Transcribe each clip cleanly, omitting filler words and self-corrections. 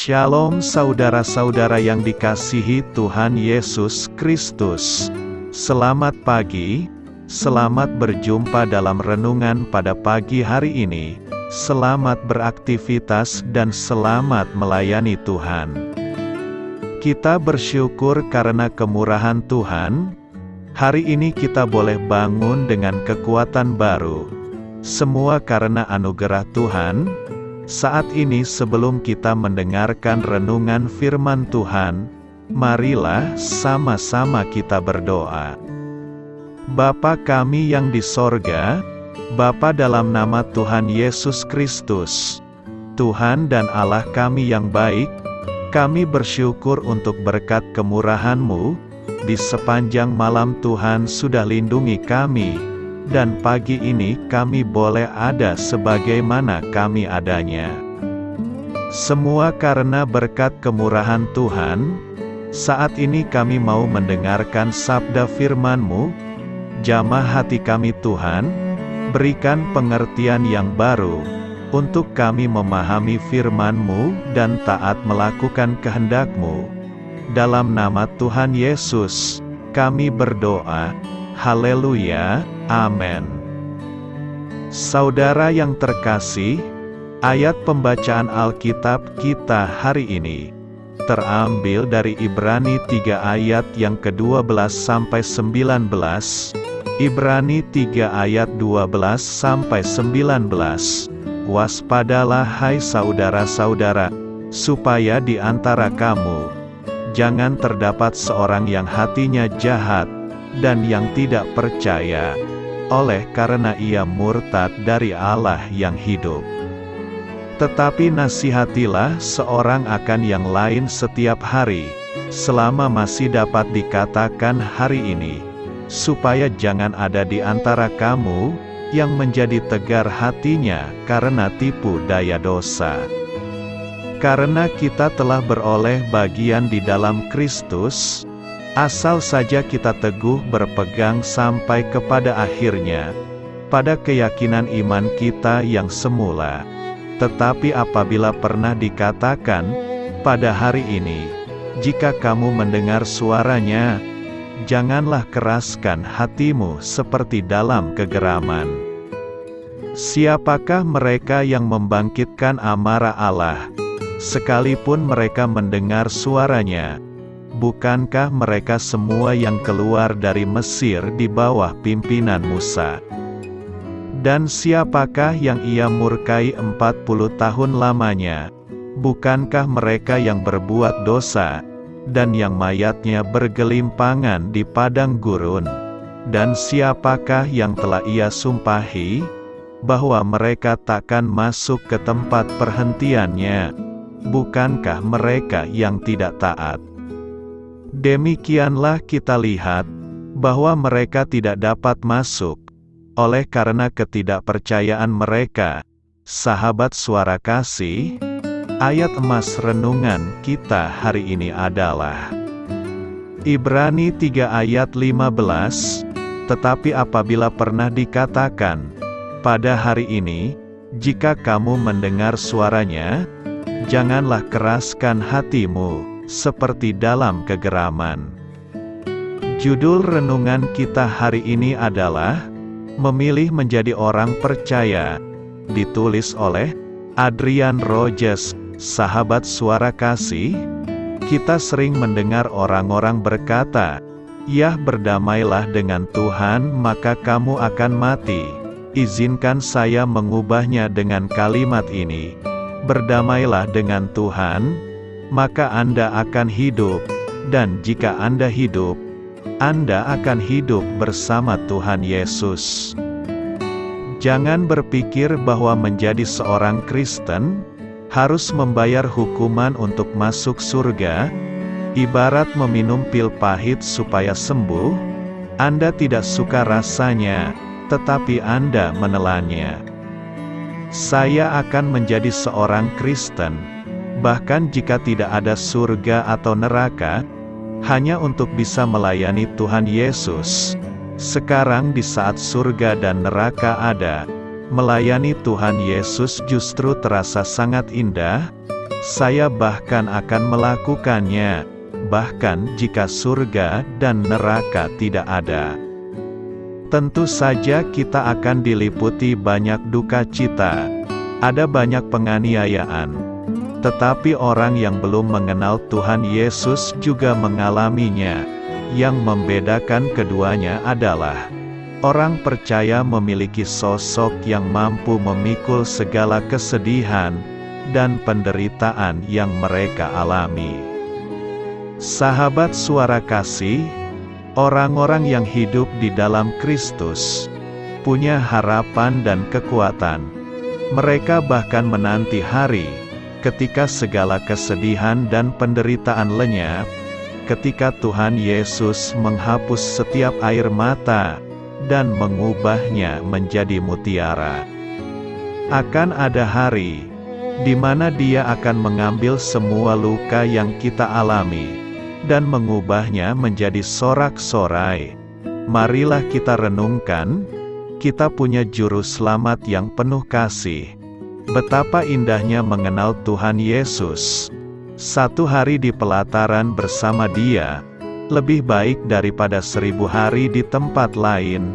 Shalom saudara-saudara yang dikasihi Tuhan Yesus Kristus. Selamat pagi, selamat berjumpa dalam renungan pada pagi hari ini. Selamat beraktivitas dan selamat melayani Tuhan. Kita bersyukur karena kemurahan Tuhan. Hari ini kita boleh bangun dengan kekuatan baru. Semua karena anugerah Tuhan. Saat ini sebelum kita mendengarkan renungan firman Tuhan, marilah sama-sama kita berdoa. Bapa kami yang di sorga, Bapa dalam nama Tuhan Yesus Kristus, Tuhan dan Allah kami yang baik, kami bersyukur untuk berkat kemurahan-Mu, di sepanjang malam Tuhan sudah lindungi kami, dan pagi ini kami boleh ada sebagaimana kami adanya. Semua karena berkat kemurahan Tuhan. Saat ini kami mau mendengarkan sabda firman-Mu. Jamah hati kami Tuhan, berikan pengertian yang baru, untuk kami memahami firman-Mu dan taat melakukan kehendak-Mu. Dalam nama Tuhan Yesus, kami berdoa. Haleluya, amin. Saudara yang terkasih, ayat pembacaan Alkitab kita hari ini terambil dari Ibrani 3 ayat yang ke-12 sampai 19. Ibrani 3 ayat 12 sampai 19. Waspadalah hai saudara-saudara, supaya di antara kamu jangan terdapat seorang yang hatinya jahat dan yang tidak percaya, oleh karena ia murtad dari Allah yang hidup. Tetapi nasihatilah seorang akan yang lain setiap hari, selama masih dapat dikatakan hari ini, supaya jangan ada di antara kamu yang menjadi tegar hatinya karena tipu daya dosa. Karena kita telah beroleh bagian di dalam Kristus, asal saja kita teguh berpegang sampai kepada akhirnya, pada keyakinan iman kita yang semula. Tetapi apabila pernah dikatakan, pada hari ini, jika kamu mendengar suaranya, janganlah keraskan hatimu seperti dalam kegeraman. Siapakah mereka yang membangkitkan amarah Allah, sekalipun mereka mendengar suaranya? Bukankah mereka semua yang keluar dari Mesir di bawah pimpinan Musa? Dan siapakah yang ia murkai 40 tahun lamanya? Bukankah mereka yang berbuat dosa, dan yang mayatnya bergelimpangan di padang gurun? Dan siapakah yang telah ia sumpahi, bahwa mereka takkan masuk ke tempat perhentiannya? Bukankah mereka yang tidak taat? Demikianlah kita lihat, bahwa mereka tidak dapat masuk, oleh karena ketidakpercayaan mereka. Sahabat suara kasih, ayat emas renungan kita hari ini adalah Ibrani 3 ayat 15, tetapi apabila pernah dikatakan, pada hari ini, jika kamu mendengar suaranya, janganlah keraskan hatimu, seperti dalam kegeraman. Judul renungan kita hari ini adalah Memilih Menjadi Orang Percaya, ditulis oleh Adrian Rogers. Sahabat suara kasih, kita sering mendengar orang-orang berkata, "Yah, berdamailah dengan Tuhan maka kamu akan mati." Izinkan saya mengubahnya dengan kalimat ini, berdamailah dengan Tuhan, maka Anda akan hidup, dan jika Anda hidup, Anda akan hidup bersama Tuhan Yesus. Jangan berpikir bahwa menjadi seorang Kristen harus membayar hukuman untuk masuk surga, ibarat meminum pil pahit supaya sembuh. Anda tidak suka rasanya, tetapi Anda menelannya. Saya akan menjadi seorang Kristen, bahkan jika tidak ada surga atau neraka, hanya untuk bisa melayani Tuhan Yesus. Sekarang di saat surga dan neraka ada, melayani Tuhan Yesus justru terasa sangat indah, Saya bahkan akan melakukannya, bahkan jika surga dan neraka tidak ada. Tentu saja kita akan diliputi banyak duka cita. Ada banyak penganiayaan. Tetapi orang yang belum mengenal Tuhan Yesus juga mengalaminya. Yang membedakan keduanya adalah orang percaya memiliki sosok yang mampu memikul segala kesedihan dan penderitaan yang mereka alami. Sahabat Suara Kasih, orang-orang yang hidup di dalam Kristus punya harapan dan kekuatan. Mereka bahkan menanti hari ketika segala kesedihan dan penderitaan lenyap, ketika Tuhan Yesus menghapus setiap air mata dan mengubahnya menjadi mutiara. Akan ada hari di mana Dia akan mengambil semua luka yang kita alami dan mengubahnya menjadi sorak-sorai. Marilah kita renungkan, kita punya juru selamat yang penuh kasih. Betapa indahnya mengenal Tuhan Yesus. Satu hari di pelataran bersama Dia, lebih baik daripada 1000 hari di tempat lain.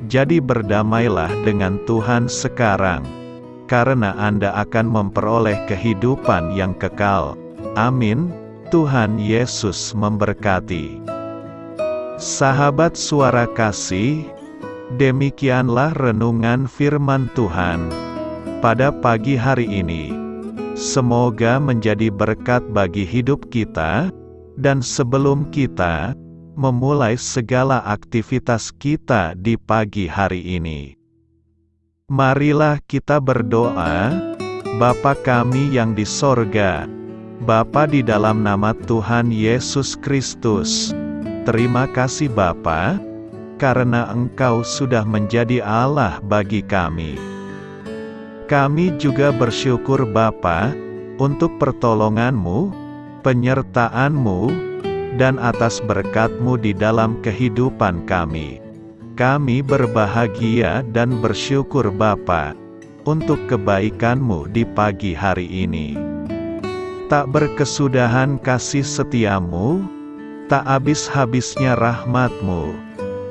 Jadi berdamailah dengan Tuhan sekarang, karena Anda akan memperoleh kehidupan yang kekal. Amin. Tuhan Yesus memberkati. Sahabat Suara Kasih, demikianlah renungan firman Tuhan pada pagi hari ini. Semoga menjadi berkat bagi hidup kita, dan sebelum kita memulai segala aktivitas kita di pagi hari ini, marilah kita berdoa. Bapa kami yang di sorga, Bapa, di dalam nama Tuhan Yesus Kristus, terima kasih Bapa, karena Engkau sudah menjadi Allah bagi kami. Kami juga bersyukur Bapa, untuk pertolongan-Mu, penyertaan-Mu, dan atas berkat-Mu di dalam kehidupan kami. Kami berbahagia dan bersyukur Bapa, untuk kebaikan-Mu di pagi hari ini. Tak berkesudahan kasih setia-Mu, tak habis-habisnya rahmat-Mu.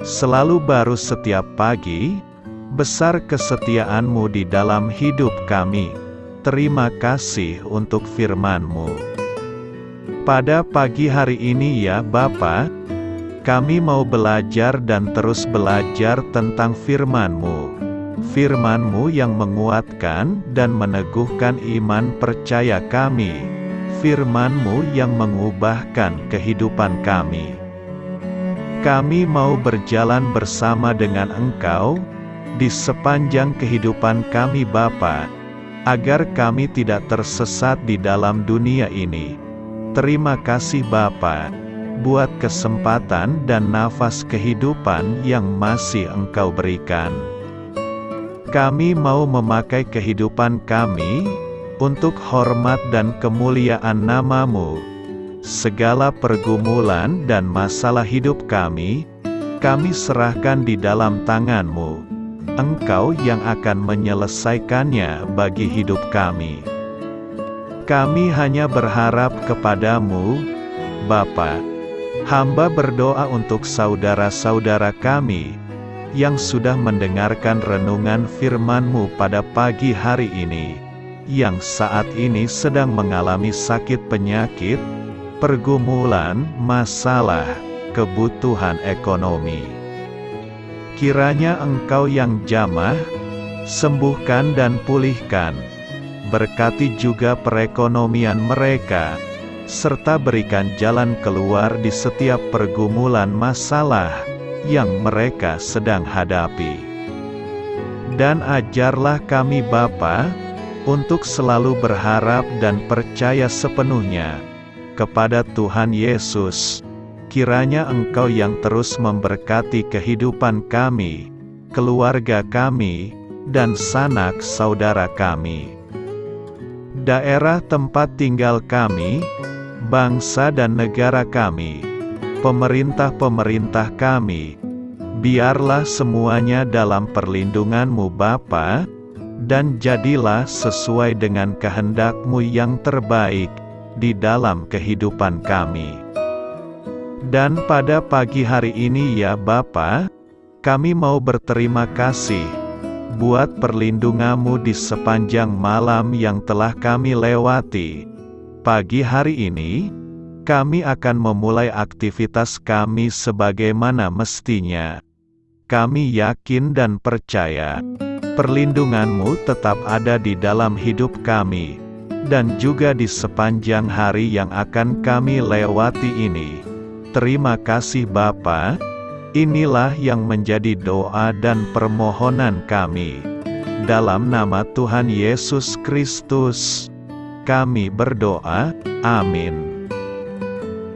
Selalu baru setiap pagi, besar kesetiaan-Mu di dalam hidup kami. Terima kasih untuk firman-Mu. Pada pagi hari ini ya Bapa, kami mau belajar dan terus belajar tentang firman-Mu. Firman-Mu yang menguatkan dan meneguhkan iman percaya kami. Firman-Mu yang mengubahkan kehidupan kami. Kami mau berjalan bersama dengan Engkau di sepanjang kehidupan kami Bapa, agar kami tidak tersesat di dalam dunia ini. Terima kasih Bapa, buat kesempatan dan nafas kehidupan yang masih Engkau berikan. Kami mau memakai kehidupan kami untuk hormat dan kemuliaan nama-Mu. Segala pergumulan dan masalah hidup kami serahkan di dalam tangan-Mu. Engkau yang akan menyelesaikannya bagi hidup kami. Kami hanya berharap kepada-Mu, Bapa. Hamba berdoa untuk saudara-saudara kami yang sudah mendengarkan renungan firman-Mu pada pagi hari ini, yang saat ini sedang mengalami sakit penyakit, pergumulan, masalah, kebutuhan ekonomi. Kiranya Engkau yang jamah, sembuhkan dan pulihkan. Berkati juga perekonomian mereka, serta berikan jalan keluar di setiap pergumulan masalah yang mereka sedang hadapi. Dan ajarlah kami Bapa, untuk selalu berharap dan percaya sepenuhnya kepada Tuhan Yesus. Kiranya Engkau yang terus memberkati kehidupan kami, keluarga kami, dan sanak saudara kami. Daerah tempat tinggal kami, bangsa dan negara kami, pemerintah-pemerintah kami, biarlah semuanya dalam perlindungan-Mu Bapa, dan jadilah sesuai dengan kehendak-Mu yang terbaik di dalam kehidupan kami. Dan pada pagi hari ini ya Bapa, kami mau berterima kasih buat perlindungan-Mu di sepanjang malam yang telah kami lewati. Pagi hari ini, kami akan memulai aktivitas kami sebagaimana mestinya. Kami yakin dan percaya, perlindungan-Mu tetap ada di dalam hidup kami, dan juga di sepanjang hari yang akan kami lewati ini. Terima kasih Bapa, inilah yang menjadi doa dan permohonan kami. Dalam nama Tuhan Yesus Kristus, kami berdoa, amin.